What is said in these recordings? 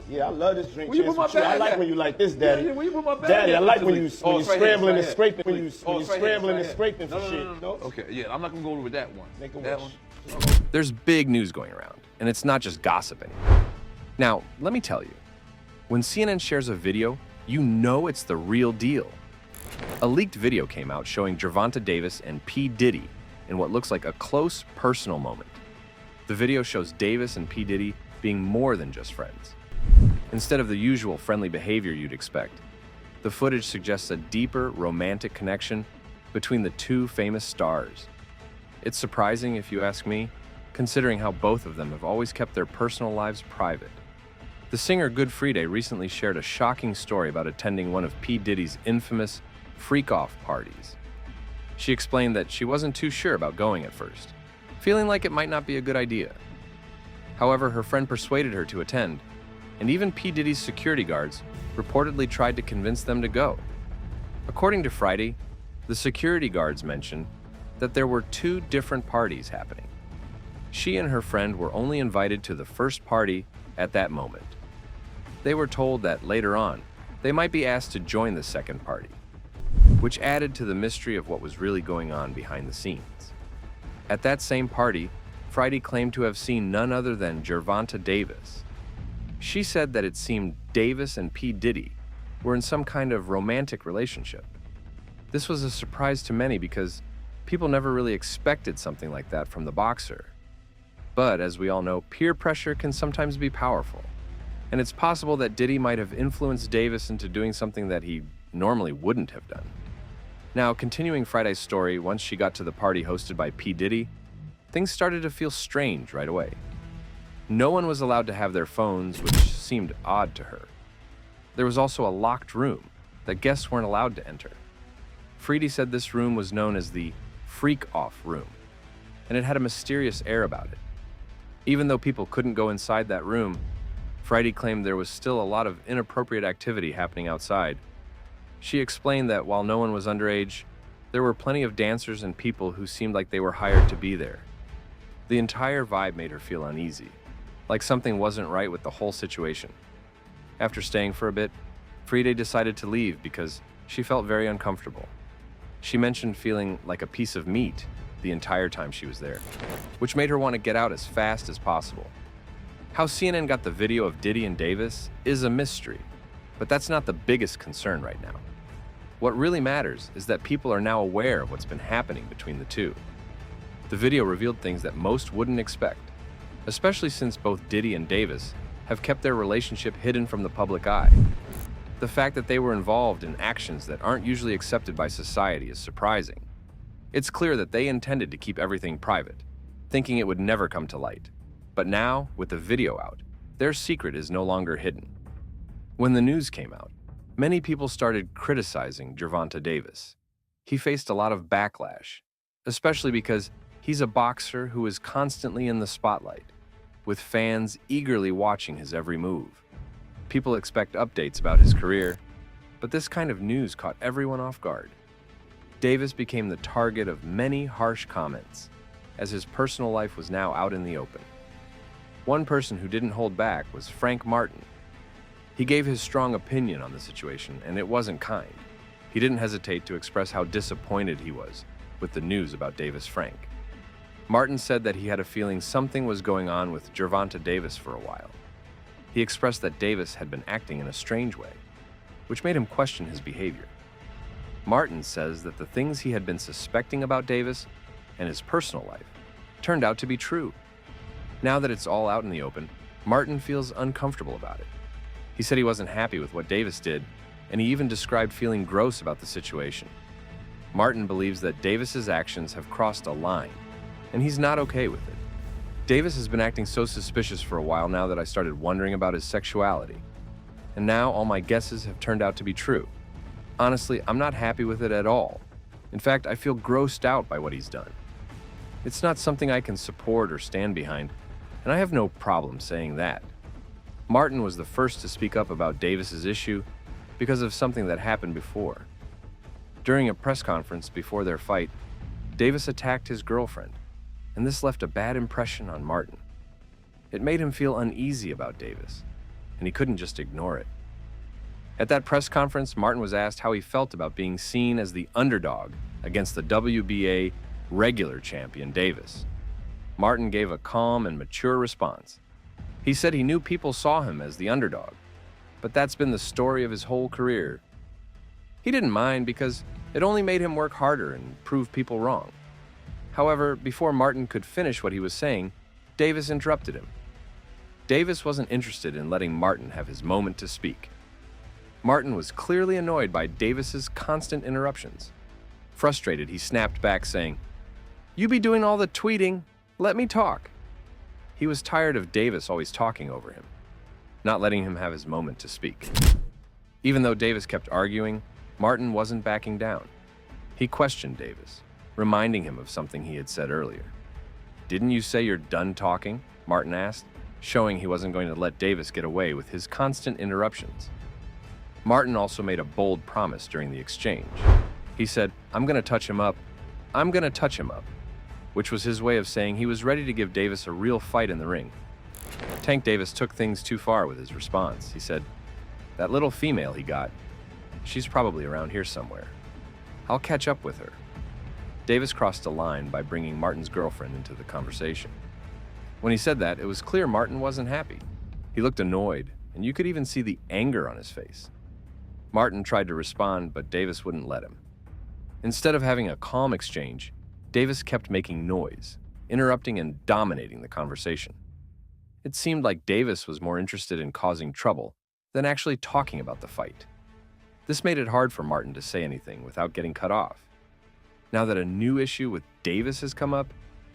Yeah, I love this drink. Where you Chance put my with you. I bag like at? when you like this, Daddy. Yeah, where you put my bag Daddy, at? I like when you Oh, it's right here, scrambling and it's right scraping, when here. you Oh, it's right here, scrambling it's and right scraping here. for shit. No? Okay, yeah, I'm not gonna go with that one. Make a that wish. one. There's big news going around, and it's not just gossip anymore. Now, let me tell you, when CNN shares a video, you know it's the real deal. A leaked video came out showing Gervonta Davis and P. Diddy in what looks like a close, personal moment. The video shows Davis and P. Diddy being more than just friends. Instead of the usual friendly behavior you'd expect, the footage suggests a deeper, romantic connection between the two famous stars. It's surprising, if you ask me, considering how both of them have always kept their personal lives private. The singer Gervonta recently shared a shocking story about attending one of P. Diddy's infamous freak-off parties. She explained that she wasn't too sure about going at first, feeling like it might not be a good idea. However, her friend persuaded her to attend, and even P. Diddy's security guards reportedly tried to convince them to go. According to Friday, the security guards mentioned that there were two different parties happening. She and her friend were only invited to the first party at that moment. They were told that later on, they might be asked to join the second party, which added to the mystery of what was really going on behind the scenes. At that same party, Friday claimed to have seen none other than Gervonta Davis. She said that it seemed Davis and P. Diddy were in some kind of romantic relationship. This was a surprise to many because people never really expected something like that from the boxer. But as we all know, peer pressure can sometimes be powerful, and it's possible that Diddy might have influenced Davis into doing something that he normally wouldn't have done. Now, continuing Friday's story, once she got to the party hosted by P. Diddy, things started to feel strange right away. No one was allowed to have their phones, which seemed odd to her. There was also a locked room that guests weren't allowed to enter. Friday said this room was known as the freak-off room, and it had a mysterious air about it. Even though people couldn't go inside that room, Friday claimed there was still a lot of inappropriate activity happening outside. She explained that while no one was underage, there were plenty of dancers and people who seemed like they were hired to be there. The entire vibe made her feel uneasy, like something wasn't right with the whole situation. After staying for a bit, Friday decided to leave because she felt very uncomfortable. She mentioned feeling like a piece of meat the entire time she was there, which made her want to get out as fast as possible. How CNN got the video of Diddy and Davis is a mystery, but that's not the biggest concern right now. What really matters is that people are now aware of what's been happening between the two. The video revealed things that most wouldn't expect, especially since both Diddy and Davis have kept their relationship hidden from the public eye. The fact that they were involved in actions that aren't usually accepted by society is surprising. It's clear that they intended to keep everything private, thinking it would never come to light. But now, with the video out, their secret is no longer hidden. When the news came out, many people started criticizing Gervonta Davis. He faced a lot of backlash, especially because he's a boxer who is constantly in the spotlight, with fans eagerly watching his every move. People expect updates about his career, but this kind of news caught everyone off guard. Davis became the target of many harsh comments, as his personal life was now out in the open. One person who didn't hold back was Frank Martin. He gave his strong opinion on the situation, and it wasn't kind. He didn't hesitate to express how disappointed he was with the news about Davis Frank. Martin said that he had a feeling something was going on with Gervonta Davis for a while. He expressed that Davis had been acting in a strange way, which made him question his behavior. Martin says that the things he had been suspecting about Davis and his personal life turned out to be true. Now that it's all out in the open, Martin feels uncomfortable about it. He said he wasn't happy with what Davis did, and he even described feeling gross about the situation. Martin believes that Davis's actions have crossed a line, and he's not okay with it. Davis has been acting so suspicious for a while now that I started wondering about his sexuality. And now all my guesses have turned out to be true. Honestly, I'm not happy with it at all. In fact, I feel grossed out by what he's done. It's not something I can support or stand behind, and I have no problem saying that. Martin was the first to speak up about Davis's issue because of something that happened before. During a press conference before their fight, Davis attacked his girlfriend, and this left a bad impression on Martin. It made him feel uneasy about Davis. and he couldn't just ignore it. At that press conference, Martin was asked how he felt about being seen as the underdog against the WBA regular champion Davis. Martin gave a calm and mature response. He said he knew people saw him as the underdog, but that's been the story of his whole career. He didn't mind because it only made him work harder and prove people wrong. However, before Martin could finish what he was saying, Davis interrupted him. Davis wasn't interested in letting Martin have his moment to speak. Martin was clearly annoyed by Davis's constant interruptions. Frustrated, he snapped back, saying, "You be doing all the tweeting. Let me talk." He was tired of Davis always talking over him, not letting him have his moment to speak. Even though Davis kept arguing, Martin wasn't backing down. He questioned Davis, reminding him of something he had said earlier. "Didn't you say you're done talking?" Martin asked, showing he wasn't going to let Davis get away with his constant interruptions. Martin also made a bold promise during the exchange. He said, "I'm going to touch him up. I'm going to touch him up," which was his way of saying he was ready to give Davis a real fight in the ring. Tank Davis took things too far with his response. He said, "That little female he got, she's probably around here somewhere. I'll catch up with her." Davis crossed a line by bringing Martin's girlfriend into the conversation. When he said that, it was clear Martin wasn't happy. He looked annoyed, and you could even see the anger on his face. Martin tried to respond, but Davis wouldn't let him. Instead of having a calm exchange, Davis kept making noise, interrupting and dominating the conversation. It seemed like Davis was more interested in causing trouble than actually talking about the fight. This made it hard for Martin to say anything without getting cut off. Now that a new issue with Davis has come up,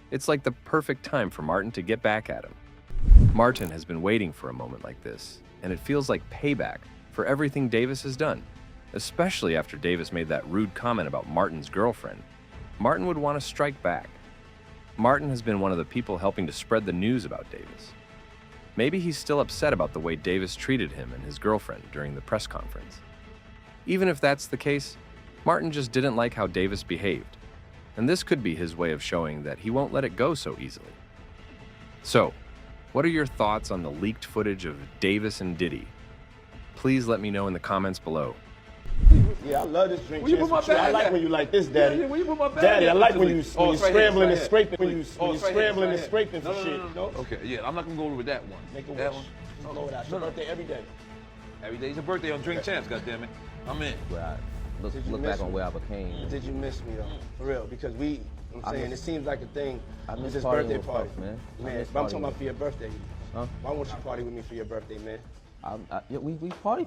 it's like the perfect time for Martin to get back at him. Martin has been waiting for a moment like this, and it feels like payback for everything Davis has done, especially after Davis made that rude comment about Martin's girlfriend. Martin would want to strike back. Martin has been one of the people helping to spread the news about Davis. Maybe he's still upset about the way Davis treated him and his girlfriend during the press conference. Even if that's the case, Martin just didn't like how Davis behaved, and this could be his way of showing that he won't let it go so easily. So, what are your thoughts on the leaked footage of Davis and Diddy? Please let me know in the comments below. Yeah, I love this drink. Where you put my bag I like at? when you like this, Daddy. Yeah, where you put my bag Daddy, at? I like when Literally. you Oh, it's right here, scrambling it's and right scraping. here. When you Oh, it's right here, scrambling and it's right scraping here. for shit. No? Okay, yeah, I'm not gonna go with that one. Make a That wish. one. Just go with that. It's your birthday every day. Every day's a birthday on Drink Champs, goddammit. I'm in. Where I look Did you back miss on me? where I became. Did you miss me though? For real, because I'm saying it seams like a thing. I miss It's his partying birthday with party, folks, man. I Man, miss but I'm talking partying about with- for your birthday. Huh? Why won't you party with me for your birthday, man? Yeah, we party